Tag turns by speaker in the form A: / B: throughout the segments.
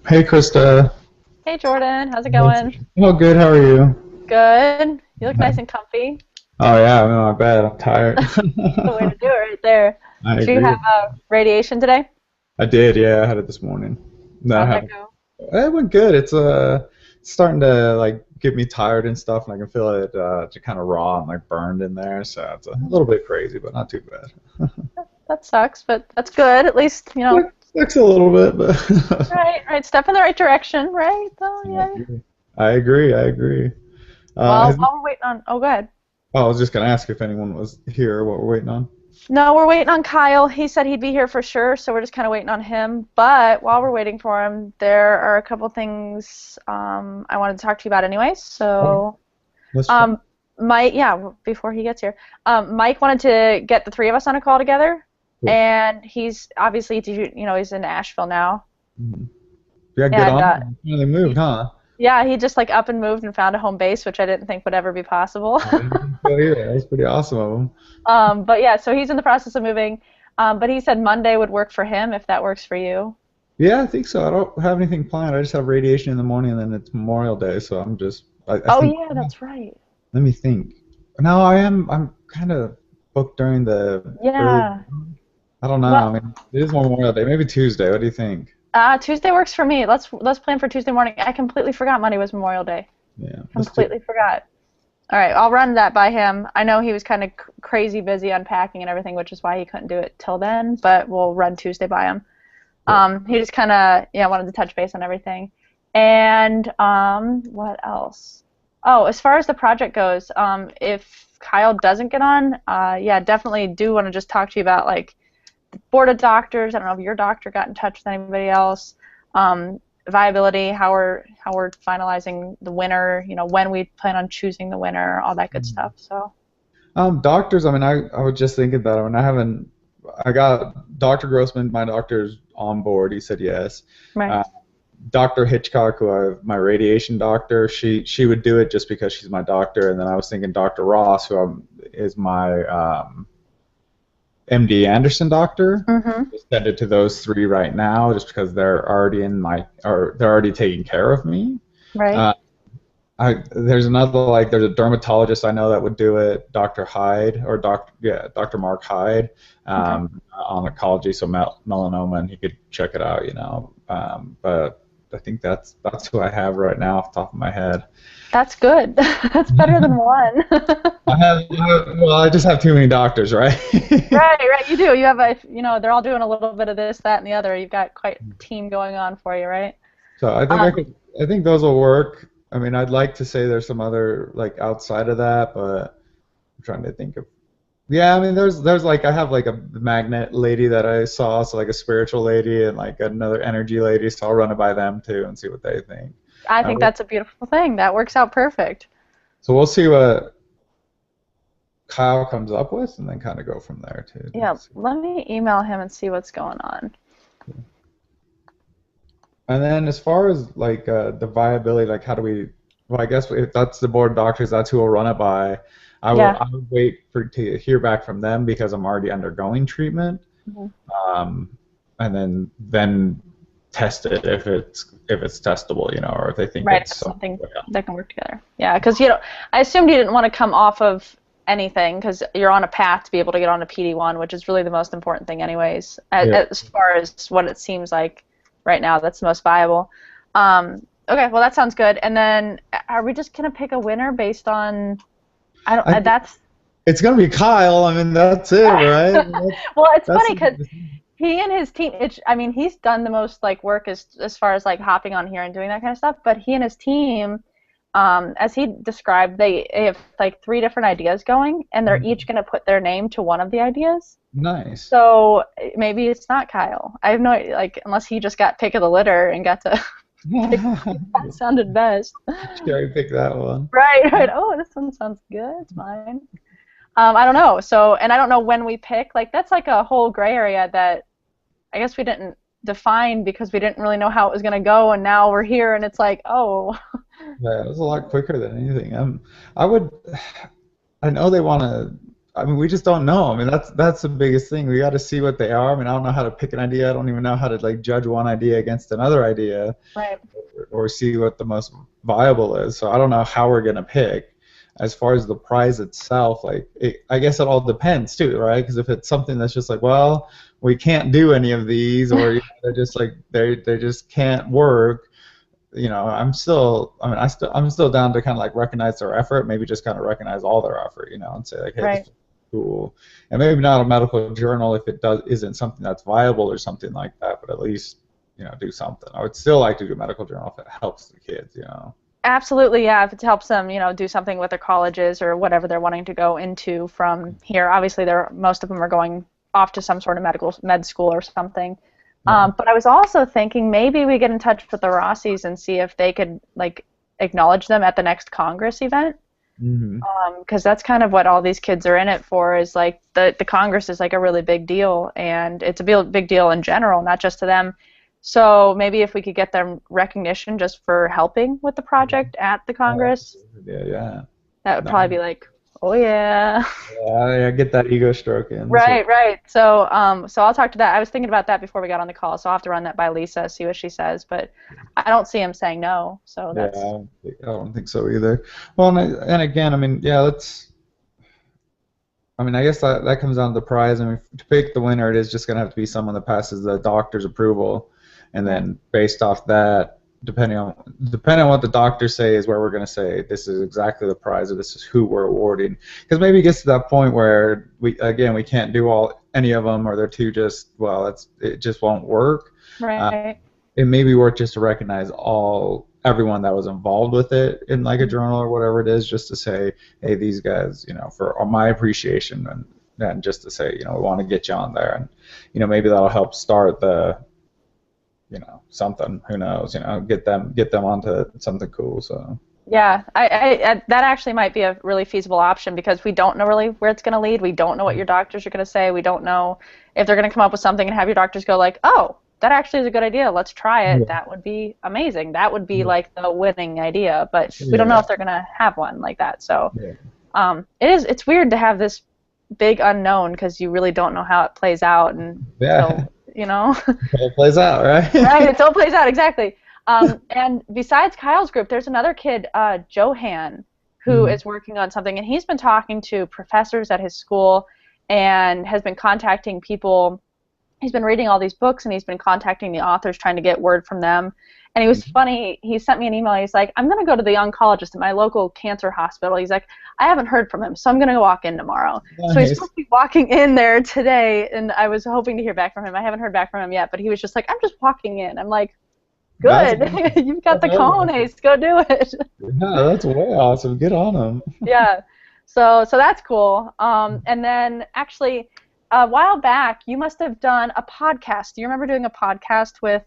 A: Hey Krista.
B: Hey Jordan, how's it going?
A: Oh, good. How are you?
B: Good. You look nice and comfy.
A: Oh yeah, I'm in my bed. I'm tired.
B: The way to do it right there.
A: I
B: Did you have
A: agree.
B: radiation today?
A: I did. Yeah, I had it this morning. No, I
B: How'd that
A: haven't.
B: go?
A: It went good. It's starting to like get me tired and stuff, and I can feel it just kind of raw and like burned in there. So it's a little bit crazy, but not too bad.
B: That sucks, but that's good. At least,
A: Sucks a little bit, but
B: right, right. Step in the right direction, right? Oh,
A: I
B: yeah.
A: agree. I agree. I agree.
B: Well,
A: Has,
B: while we're waiting on, oh, go ahead.
A: I was just gonna ask if anyone was here. What we're waiting on.
B: No, we're waiting on Kyle. He said he'd be here for sure, so we're just kind of waiting on him. But while we're waiting for him, there are a couple things I wanted to talk to you about anyway.
A: Okay,
B: So
A: let's try.
B: Um, Mike, yeah, before he gets here, Mike wanted to get the three of us on a call together,
A: Cool.
B: and he's obviously, he's in Asheville now,
A: Mhm. Yeah, good
B: and
A: on him. He finally moved,
B: he,
A: huh?
B: yeah, he just like up and moved and found a home base, which I didn't think would ever be possible.
A: I didn't think so either. That was pretty awesome of him.
B: But yeah, so he's in the process of moving, but he said Monday would work for him if that works for you.
A: Yeah, I think so. I don't have anything planned. I just have radiation in the morning, and then it's Memorial Day, so I
B: Oh
A: think.
B: yeah, that's right.
A: Let me think. No, I'm kind of booked during the early.
B: Yeah.
A: I don't know.
B: Well,
A: I mean, it is Memorial Day. Maybe Tuesday. What do you think?
B: Tuesday works for me. Let's plan for Tuesday morning. I completely forgot Monday was Memorial Day.
A: Yeah, let's do.
B: Completely forgot. All right, I'll run that by him. I know he was kind of crazy busy unpacking and everything, which is why he couldn't do it till then, but we'll run Tuesday by him.
A: Cool.
B: He just kind of, yeah, wanted to touch base on everything. And what else? Oh, as far as the project goes, if Kyle doesn't get on, yeah, definitely do want to just talk to you about like the board of doctors. I don't know if your doctor got in touch with anybody else. Um, Viability, how we're finalizing the winner, when we plan on choosing the winner, all that good stuff. So,
A: Doctors. I mean, I was just thinking that. I mean, I haven't. I got Dr. Grossman. My doctor's on board. He said yes.
B: right.
A: Uh, Dr. Hitchcock, my radiation doctor, she would do it just because she's my doctor, and then I was thinking Dr. Ross, is my MD Anderson doctor.
B: Mhm.
A: Just send it to those three right now, just because they're already taking care of me.
B: Right.
A: Uh, there's a dermatologist I know that would do it, Dr. Hyde or Dr. Mark Hyde,
B: Okay.
A: on oncology, so melanoma, and he could check it out, but I think that's who I have right now off the top of my head.
B: That's good. That's better than one.
A: Well, I just have too many doctors, right?
B: Right, right. You do. You have they're all doing a little bit of this, that, and the other. You've got quite a team going on for you, right?
A: So
B: Um,
A: I think those will work. I mean, I'd like to say there's some other like outside of that, but I'm trying to think of. Yeah, I mean, there's like I have like a magnet lady that I saw, so like a spiritual lady and like another energy lady, so I'll run it by them too and see what they think.
B: I think
A: We'll-
B: that's a beautiful thing. That works out perfect.
A: so we'll see what Kyle comes up with, and then kind of go from there too.
B: Yeah, let me email him and see what's going on.
A: And then as far as like the viability, like how do we? Well, I guess if that's the board of doctors, that's who will run it by.
B: Yeah.
A: I would wait to hear back from them because I'm already undergoing treatment,
B: Mhm.
A: um, and then test it if it's testable, or if they think
B: Right, if
A: it's
B: it's
A: so.
B: something
A: Yeah.
B: that can work together. Yeah, because I assumed you didn't want to come off of anything because you're on a path to be able to get on a PD-1, which is really the most important thing, anyways.
A: Yeah.
B: As far as what it seems like right now, that's the most viable. Okay, well that sounds good. And then, are we just gonna pick a winner based on? I don't.
A: I think
B: That's
A: it's gonna be Kyle. I mean, that's it, right?
B: well, it's
A: That's
B: funny because he and his team. I mean, he's done the most like work as far as like hopping on here and doing that kind of stuff. But he and his team, as he described, they have like three different ideas going, and they're each going to put their name to one of the ideas.
A: nice.
B: So maybe it's not Kyle. I have no idea, like unless he just got pick of the litter and got to pick what sounded best.
A: Cherry pick that one.
B: Right, right. Oh, this one sounds good. It's mine. I don't know. So, and I don't know when we pick. Like that's like a whole gray area that I guess we didn't define because we didn't really know how it was going to go, and now we're here, and it's like, oh,
A: Yeah, it was a lot quicker than anything. I would. I know they want to. I mean, we just don't know. I mean, that's the biggest thing. We got to see what they are. I mean, I don't know how to pick an idea. I don't even know how to like judge one idea against another idea,
B: Right.
A: or see what the most viable is. So I don't know how we're gonna pick. As far as the prize itself, like I guess it all depends too, right? Because if it's something that's just like, well, we can't do any of these, or they're just like they just can't work. I'm still down to kind of like recognize their effort, maybe just kind of recognize all their effort, and say like, hey, this
B: Right.
A: is cool, and maybe not a medical journal if it isn't something that's viable or something like that, but at least do something. I would still like to do a medical journal if it helps the kids.
B: Absolutely, yeah. If it helps them, do something with their colleges or whatever they're wanting to go into from here. Obviously, most of them are going off to some sort of med school or something.
A: Yeah.
B: But I was also thinking maybe we get in touch with the Rossies and see if they could like acknowledge them at the next Congress event.
A: Hmm.
B: Because that's kind of what all these kids are in it for. Is like the Congress is like a really big deal, and it's a big deal in general, not just to them. So maybe if we could get them recognition just for helping with the project at the
A: Oh,
B: Congress,
A: yeah, yeah.
B: that would
A: No,
B: probably be like, oh yeah.
A: yeah, I get that ego stroke in. So
B: Right, right. So I'll talk to that. I was thinking about that before we got on the call, so I'll have to run that by Lisa, see what she says. But I don't see him saying no, so
A: yeah,
B: that's
A: I don't think so either. Well, and again, I mean, yeah, let's. I mean, I guess that comes down to the prize. I mean, to pick the winner, it is just going to have to be someone that passes the doctor's approval, and
B: right.
A: then based off that, depending on what the doctors say, is where we're going to say this is exactly the prize, or this is who we're awarding. Because maybe it gets to that point where we can't do any of them, or they're too just it just won't work. Uh,
B: Right.
A: it may be worth just to recognize everyone that was involved with it in like a journal or whatever it is, just to say, hey, these guys, for my appreciation, and just to say, we want to get you on there, and maybe that'll help start the something, who knows, get them onto something cool. So
B: Yeah, that actually might be a really feasible option because we don't know really where it's going to lead. We don't know what your doctors are going to say. We don't know if they're going to come up with something and have your doctors go like, oh, that actually is a good idea. Let's try it.
A: yeah,
B: That would be amazing. That would be like the winning idea. But we don't know
A: yeah,
B: if they're going to have one like that. So
A: yeah,
B: it's weird to have this big unknown because you really don't know how it plays out
A: yeah.
B: until, you know.
A: It plays out, right?
B: Right, it all plays out exactly. And besides Kyle's group, there's another kid, Johan, who
A: Mhm.
B: is working on something, and he's been talking to professors at his school and has been contacting people. He's been reading all these books, and he's been contacting the authors, trying to get word from them. And he was funny. He sent me an email. He's like, I'm going to go to the oncologist at my local cancer hospital. He's like, I haven't heard from him, so I'm going to walk in tomorrow. So he's
A: Nice.
B: supposed to be walking in there today, and I was hoping to hear back from him. I haven't heard back from him yet, but he was just like, I'm just walking in. I'm like,
A: That's
B: good. You've got
A: that's
B: the
A: way awesome.
B: cojones. Go do it.
A: Yeah, that's way awesome. Get on them.
B: Yeah. So that's cool. And then actually, a while back, you must have done a podcast. Do you remember doing a podcast with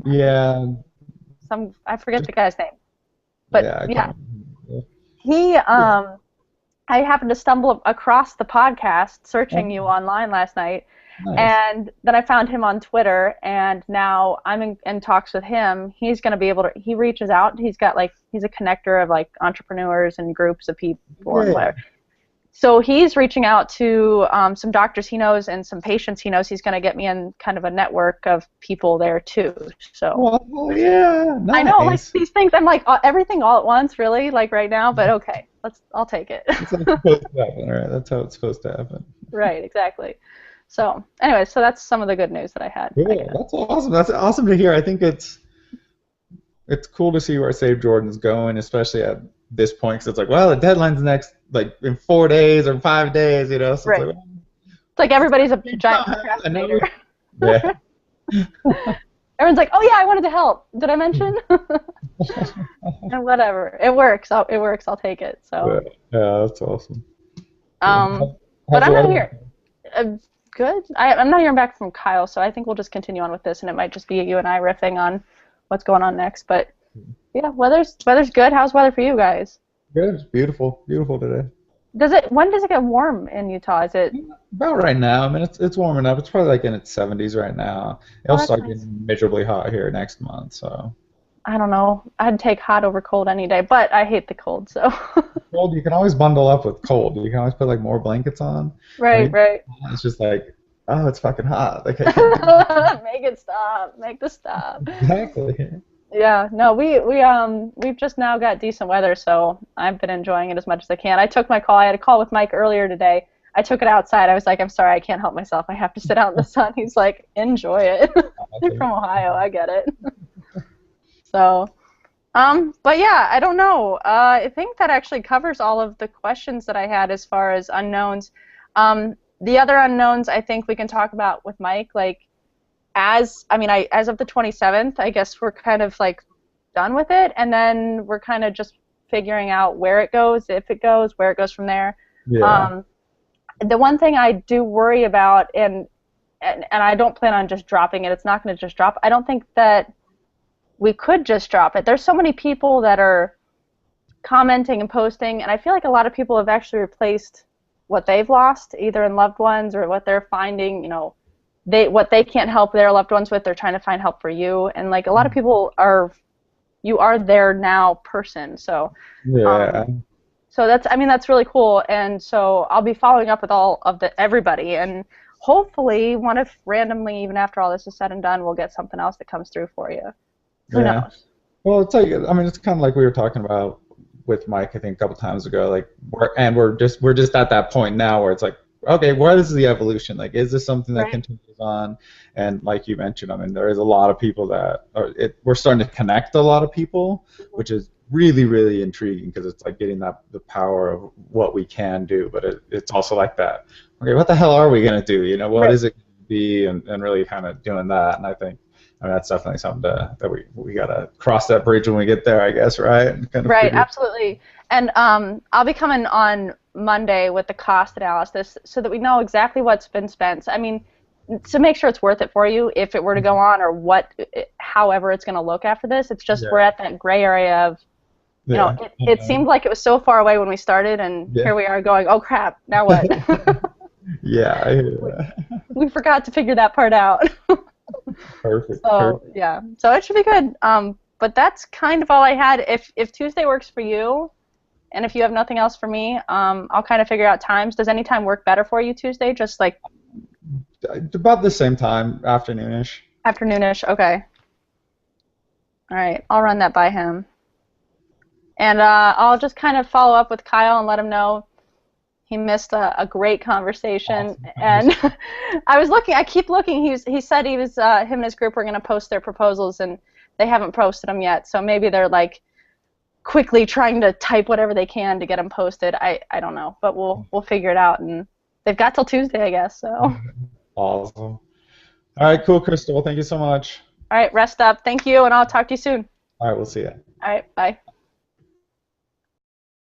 A: Yeah,
B: I forget the guy's name, but
A: yeah, I
B: yeah,
A: can't. Yeah.
B: he I happened to stumble across the podcast searching you
A: Oh,
B: online last night,
A: nice.
B: and then I found him on Twitter, and now I'm in talks with him. He's going to be able to, he reaches out. He's got like, he's a connector of like entrepreneurs and groups of people and
A: Great.
B: whatever. So he's reaching out to some doctors he knows and some patients he knows. He's going to get me in kind of a network of people there too. So
A: Well, yeah,
B: I know, like
A: nice.
B: these things, I'm like everything all at once, really, like right now. But okay, I'll take it.
A: That's how it's supposed to happen, right? That's how it's supposed to happen.
B: Right, exactly. So anyway, so that's some of the good news that I had, I
A: Cool.
B: guess.
A: That's awesome. That's awesome to hear. I think it's cool to see where Save Jordan's going, especially at this point, because it's like, well, the deadline's next, like in 4 days or 5 days, So it's
B: Right.
A: like,
B: It's like everybody's a giant
A: well, I know.
B: procrastinator.
A: Yeah.
B: Everyone's like, "Oh yeah, I wanted to help. Did I mention?" And whatever. It works. It works. I'll take it.
A: Yeah,
B: So,
A: yeah, that's awesome.
B: um, but
A: How's the
B: I'm not
A: weather?
B: here. Good. I'm not hearing back from Kyle, so I think we'll just continue on with this, and it might just be you and I riffing on what's going on next. But yeah, weather's good. How's weather for you guys?
A: Good. It's beautiful. Beautiful today.
B: When does it get warm in Utah? Is it?
A: About right now. I mean, it's warming up. It's probably like in its 70s right now.
B: Oh,
A: It'll
B: that's
A: start
B: nice.
A: getting miserably hot here next month. So
B: I don't know. I'd take hot over cold any day, but I hate the cold, so.
A: cold, you can always bundle up with cold. You can always put like more blankets on. When
B: Right,
A: you,
B: right.
A: it's just like, oh, it's fucking hot. Like I can't do anything.
B: Make it stop. Make the stop.
A: Exactly.
B: Yeah, no, we've just now got decent weather, so I've been enjoying it as much as I can. I took my call. I had a call with Mike earlier today. I took it outside. I was like, I'm sorry, I can't help myself. I have to sit out in the sun. He's like, enjoy it.
A: I
B: You're
A: think,
B: from Ohio. I get it. So, but yeah, I don't know. I think that actually covers all of the questions that I had as far as unknowns. The other unknowns I think we can talk about with Mike, like as of the 27th, I guess we're kind of like done with it, and then we're kind of just figuring out where it goes, if it goes, where it goes from there.
A: yeah.
B: Um, the one thing I do worry about, and I don't plan on just dropping it. It's not going to just drop. I don't think that we could just drop it. There's so many people that are commenting and posting, and I feel like a lot of people have actually replaced what they've lost, either in loved ones or what they're finding, what they can't help their loved ones with, they're trying to find help for you. And like a lot of people you are their now person.
A: Yeah.
B: So that's really cool. And so I'll be following up with all of everybody, and hopefully, what if randomly, even after all this is said and done, we'll get something else that comes through for you. Who
A: Yeah.
B: knows?
A: Well, it's like I mean, it's kind of like we were talking about with Mike, I think, a couple times ago. Like, we're just at that point now where it's like, okay, what is the evolution? Like, is this something that
B: Right.
A: continues on? And like you mentioned, I mean, there is a lot of people that we're starting to connect a lot of people, which is really, really intriguing because it's like getting the power of what we can do, but it's also like that. Okay, what the hell are we gonna do? What
B: Right.
A: is it gonna be? And really kind of doing that. And I think. I mean, that's definitely something that we gotta cross that bridge when we get there, I guess, right? And kind of
B: Right,
A: figure.
B: absolutely. And I'll be coming on Monday with the cost analysis so that we know exactly what's been spent. I mean, to make sure it's worth it for you if it were to go on, or however it's going to look after this. It's just we're
A: Yeah,
B: at that gray area of,
A: yeah,
B: it seemed like it was so far away when we started, and
A: yeah,
B: here we are going, oh crap, now what?
A: yeah. I hear
B: we,
A: that.
B: we forgot to figure that part out.
A: Perfect,
B: So
A: perfect.
B: yeah, so it should be good. But that's kind of all I had. If Tuesday works for you, and if you have nothing else for me, I'll kind of figure out times. Does any time work better for you Tuesday? Just like
A: About the same time, afternoonish.
B: afternoonish? Okay. All right. I'll run that by him. And I'll just kind of follow up with Kyle and let him know he missed a great conversation.
A: Awesome.
B: And I keep looking. He said him and his group were going to post their proposals, and they haven't posted them yet. So maybe they're like quickly trying to type whatever they can to get them posted. I don't know, but we'll figure it out. And they've got till Tuesday, I guess. So all
A: Awesome. All right, cool, Crystal. Thank you so much.
B: right, rest up. Thank you, and I'll talk to you soon.
A: All right, we'll see you.
B: All right, bye.